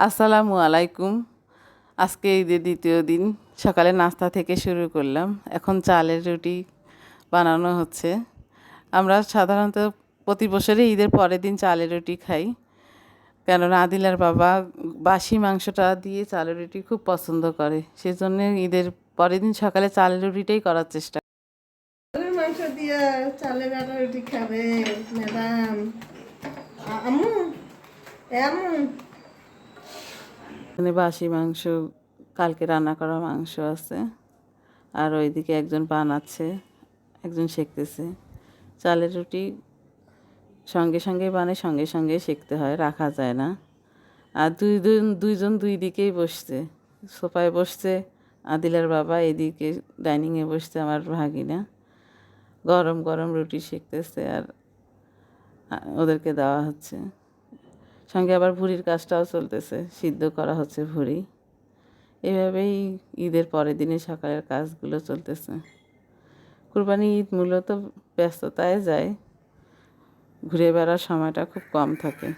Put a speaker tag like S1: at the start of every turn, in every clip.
S1: আসসালামু আলাইকুম। আজকে ঈদের দ্বিতীয় দিন, সকালে নাস্তা থেকে শুরু করলাম। এখন চালের রুটি বানানো হচ্ছে। আমরা সাধারণত প্রতি বছরই ঈদের পরের দিন চালের রুটি খাই, কেননা আদিলার বাবা বাসি মাংসটা দিয়ে চালের রুটি খুব পছন্দ করে। সেজন্য ঈদের পরের দিন সকালে চালের রুটিটাই করার চেষ্টা।
S2: মাংস দিয়ে চালের আটা রুটি খাবে ম্যাডাম। আম্মু আম্মু
S1: এখানে বাসি মাংস, কালকে রান্না করা মাংস আছে, আর ওইদিকে একজন বানাচ্ছে, একজন সেঁকতেছে। চালের রুটি সঙ্গে সঙ্গে বানায়, সঙ্গে সঙ্গে সেঁকতে হয়, রাখা যায় না। আর দুইজন দুই দিকেই বসছে, সোফায় বসছে আদিলার বাবা, এদিকে ডাইনিংয়ে বসছে আমার ভাগিনা। গরম গরম রুটি সেঁকতেছে আর ওদেরকে দেওয়া হচ্ছে। সঙ্গে আবার ভুঁড়ির কাজটাও চলতেছে, সিদ্ধ করা হচ্ছে ভুঁড়ি। এভাবেই ঈদের পরের দিনে সকালের কাজগুলো চলতেছে। কুরবানি ঈদ মূলত ব্যস্ততায় যায়, ঘুরে বেড়ার সময়টা খুব কম থাকে।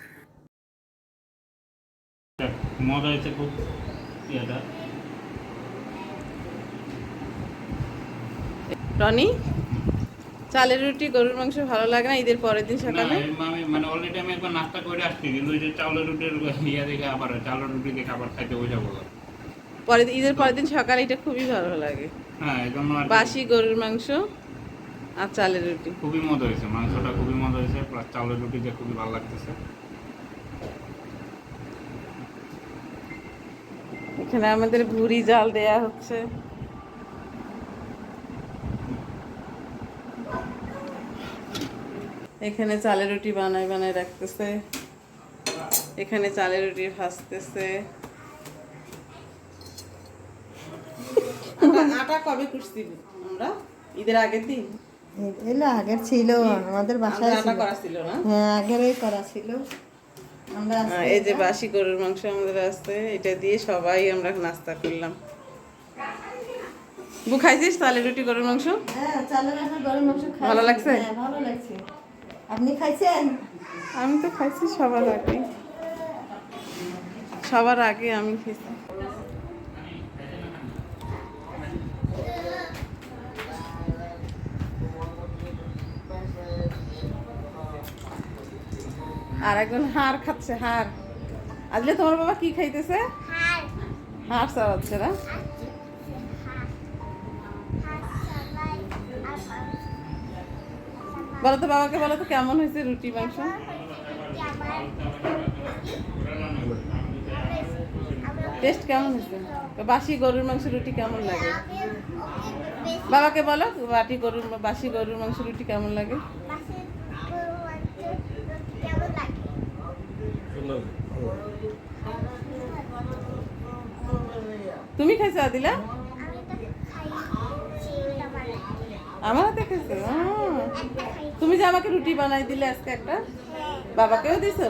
S3: মজা হয়েছে খুব।
S1: রনি, চালের রুটি গরুর মাংস ভালো লাগে না ঈদের পরের দিন সকালে?
S3: মানে অলরেডি আমি একবার নাস্তা করে আসছি, কিন্তু ওই যে চাউলের রুটির ইয়ে দেখে আবার চাউলের রুটি দেখে আবার খাইতে বসে বলো।
S1: ঈদের পরের দিন সকালে এটা খুবই ভালো লাগে।
S3: হ্যাঁ, একদম
S1: বাসি গরুর মাংস আর চালের রুটি
S3: খুবই মজা হয়েছে, মাংসটা খুবই মজা হয়েছে, প্লাস চাউলের রুটি দিয়ে খুবই ভালো লাগতেছে।
S1: এখানে আমাদের ভুঁড়ি জাল দেয়া হচ্ছে। এখানে চালের রুটি বানায় বানায় রাখতেছে, এখানে চালের রুটি ভাজতেছে। আটা কবে কুটছি আমরা? ঈদের আগের দিন।
S2: এগুলো আগের ছিল, আমাদের বাসায়
S1: আটা করা ছিল না?
S2: হ্যাঁ, আগেরই করা ছিল। আমরা
S1: এই যে বাসি গরুর মাংস আমাদের আছে, এটা দিয়ে সবাই আমরা নাস্তা করলাম। বু, খাইছিস চালের রুটি গরুর মাংস?
S2: হ্যাঁ, চালের আটা গরুর মাংস খাই।
S1: ভালো লাগছে?
S2: হ্যাঁ, ভালো লাগছে। আপনি খাইছেন?
S1: আমি তো খাইছি সবার আগে, সবার আগে আমি খেয়েছি। আর একজন হাড় খাচ্ছে, হাড়। আজকে তোমার বাবা কি খাইতেছে? হাড় চাওয়াচ্ছে না? বলো তো বাবাকে, বলো তো কেমন হয়েছে রুটি মাংস? টেস্ট কেমন হয়েছে? বাসি গরুর মাংস রুটি কেমন লাগে? বাবাকে বলো, বাসি গরুর মাংস রুটি কেমন লাগে? তুমি খাইছো আদিলা? আমার হাতে খাইছো? তুমি যে আমাকে রুটি বানাই দিলে আজকে একটা, বাবাকেও দিছো?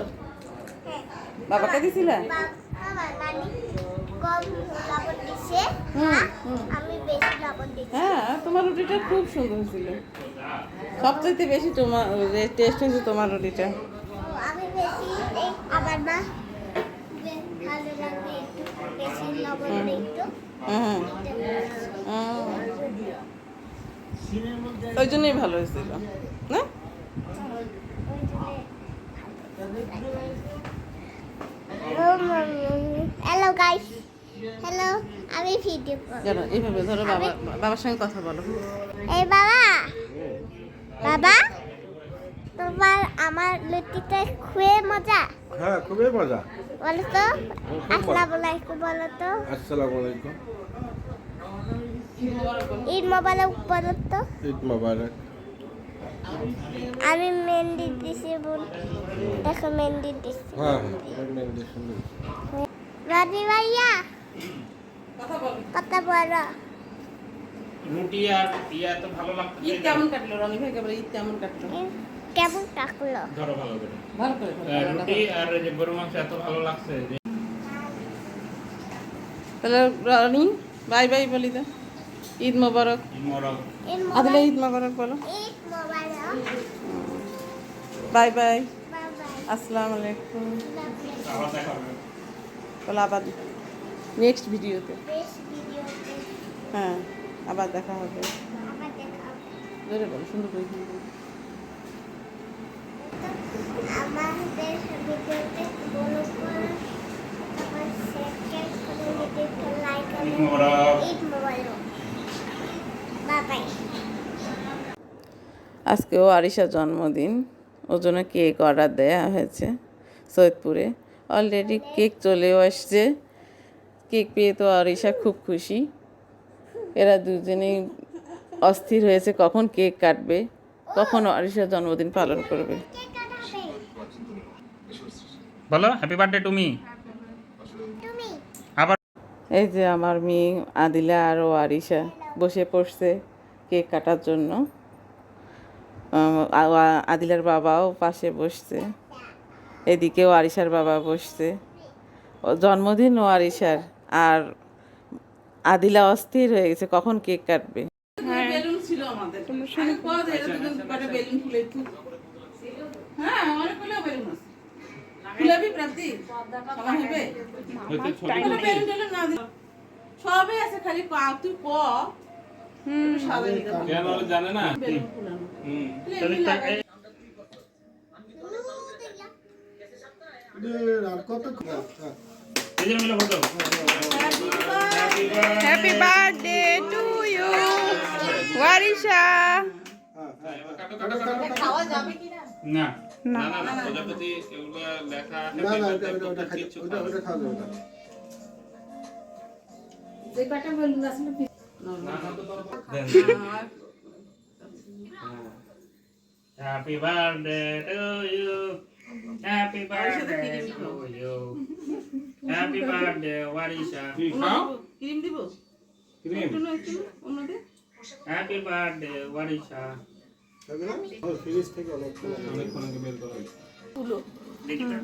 S1: বাবাকে দিছিলা? হ্যাঁ, তোমার রুটিটা খুব সুন্দর ছিল। সবচেয়ে বেশি তোমার টেস্ট হয়েছে তোমার রুটিটা। ওই জন্যই ভালো হয়েছিল না?
S4: হ্যালো গাইস, হ্যালো, আমি ভিডিও
S1: জানো, এইভাবে ধরো, বাবার সঙ্গে কথা বলো।
S4: এই বাবা, বাবা, তোমার আমার লুটিটা খুবই মজা।
S5: হ্যাঁ, খুবই মজা।
S4: বলো তো আসসালামু আলাইকুম, বলো তো
S5: আসসালামু আলাইকুম।
S4: ঈদ মোবারক, বলো তো।
S5: ঈদ মোবারক।
S4: আমি মেহেন্দি দিছি বোন, দেখো মেহেন্দি দিছি।
S5: হ্যাঁ হ্যাঁ, মেহেন্দি সুন্দর।
S4: রানি ভাইয়া কথা বলো।
S3: রুটি আর ইয়া তো ভালো লাগছে।
S1: ঈদ কেমন কাটলো রনি ভাই? কেবল ঈদ কেমন কাটলো?
S4: কেমন কাকলো?
S3: ধরো ভালো করে।
S1: ভালো করে
S3: রুটি আর যে গরু মাংস এত ভালো লাগছে যে।
S1: তাহলে রনি বাই বাই বলি তো। ঈদ মোবারক। আদিলা ঈদ মোবারক বলো।
S4: ঈদ মোবারক।
S1: Bye bye.
S4: Bye bye.
S1: আসসালামু আলাইকুম।
S3: আবার দেখা হবে।
S1: তাহলে আবার নেক্সট ভিডিওতে
S4: বেশ ভিডিওতে
S1: হ্যাঁ আবার দেখা হবে
S4: আবার দেখা হবে।
S1: জোরে বলো সুন্দর করে
S4: আমাদের ভিডিওতে বলো করে তারপর শেয়ার করে ভিডিওতে লাইক
S3: ঈদ
S4: করুন।
S3: মোবারক।
S4: ঈদ মোবারক। Bye bye.
S1: আজকেও আরিশার জন্মদিন ওর জন্য কেক অর্ডার দেওয়া হয়েছে সৈয়দপুরে অলরেডি কেক চলেও আসছে কেক পেয়ে তো আরিশা খুব খুশি এরা দুজনেই অস্থির হয়েছে কখন কেক কাটবে কখন আরিশার জন্মদিন পালন করবে
S4: কে কাটাবে?
S3: বলো হ্যাপি বার্থডে টুমি
S4: তুমি।
S3: আবার
S1: এই যে আমার মেয়ে আদিলা আর ও আরিশা বসে পড়ছে কেক কাটার জন্য আদিলার বাবাও পাশে বসছে এদিকেও আরিশার বাবা বসছে ও জন্মদিন ও আরিশার আর আদিলা অস্থির হয়ে গেছে কখন কেক কাটবে বেলুন ছিল আমাদের আমি কত এরকম কটা বেলুন ফুলে হ্যাঁ অনেকগুলো বেলুন আছে ফুলাবি প্রাপ্তি সময় হবে কোনো বেলুন টেলুন না দিলে সবই আছে খালি তুই ক সাজাই দিতে হবে।
S5: কেন ওরা জানে না
S1: বেলুন ফুলানো
S5: আর কত
S3: মিলে photo
S1: happy birthday to you Warisha
S2: খাওয়া যাবে কি না
S3: না না না প্রজাপতি এগুলো লেখা
S5: না না ওটা খাচ্ছি ওটা খাওয়া যাবে না
S2: যে কটা বেলুন আছে
S3: happy birthday to you happy birthday to you happy birthday Warisha
S1: cream দিব
S5: ক্রিম
S1: একটু অন্যদের
S3: হ্যাপি বার্থডে ওয়ারিশা
S5: ফ্রিজ থেকে অনেকক্ষণ আগে বের করা হয়েছে
S3: দেখি তো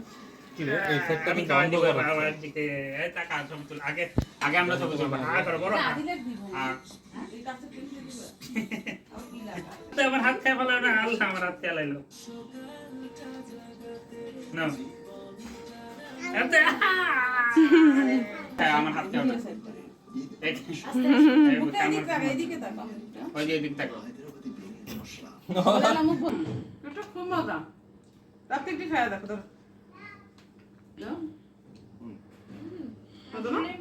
S5: এই সেটটা
S3: আমি
S5: বন্ধ করো
S3: আমার দিকে এই টাকা সব তুল আগে আগে আমরা সব তুলবো হ্যাঁ করো বড় হ্যাঁ তো আমার হাত খেয়ে ফেলো না আল্লাহ আমার হাত খেয়ে লাইলো না আমার হাত খেয়ে
S1: এদিকে তাকাও
S3: ওই যে এদিক থাকো
S1: এটা খুব মজা রাতে একটু খাওয়া দেখো তো
S4: অনেক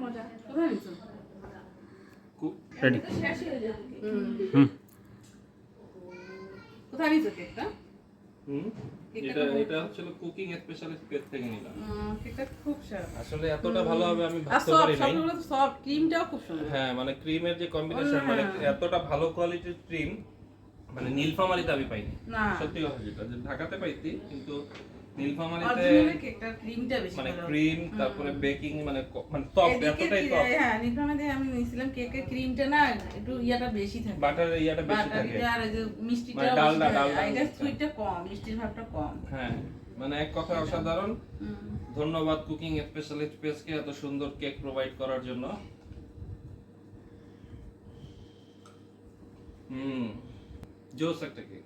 S4: মজা।
S3: রেডি
S1: কোথায় নিয়েছো কেকটা
S6: এটা হচ্ছে কুকিং স্পেশালিস্ট পেজ থেকে নিলাম
S1: কেকটা খুব স্বাদ
S6: আসলে এতটা ভালো হবে আমি
S1: আর
S6: ভাবতে
S1: সব
S6: পারি নাই
S1: সবগুলো সব ক্রিমটাও খুব সুন্দর
S6: হ্যাঁ মানে ক্রিমের যে কম্বিনেশন মানে এতটা ভালো কোয়ালিটির ক্রিম মানে নীলফামারিতে আমি পাইনি
S1: না
S6: সত্যি কথা যেটা যে ঢাকাতে পাইছি কিন্তু নীলফামারিতে
S1: অরিজিনালি কেকটার ক্রিমটা বেশি
S6: মানে
S1: ভালো
S6: ক্রিম তারপরে বেকিং মানে মানে টপ এতটাই টপ
S1: হ্যাঁ নীলফামারিতে আমি নিয়েছিলাম কেকের ক্রিমটা না একটু ইয়াটা বেশি থাকে
S6: বাটারের ইয়াটা বেশি থাকে
S1: বাটারটা আর এই যে মিষ্টিটা
S6: মানে ডালডা
S1: এটা সুইটটা কম মিষ্টির ভাবটা কম
S6: হ্যাঁ মানে এক কথা অসাধারণ ধন্যবাদ কুকিং স্পেশালিস্ট পেজকে এত সুন্দর কেক প্রোভাইড করার জন্য জোস একটা কেক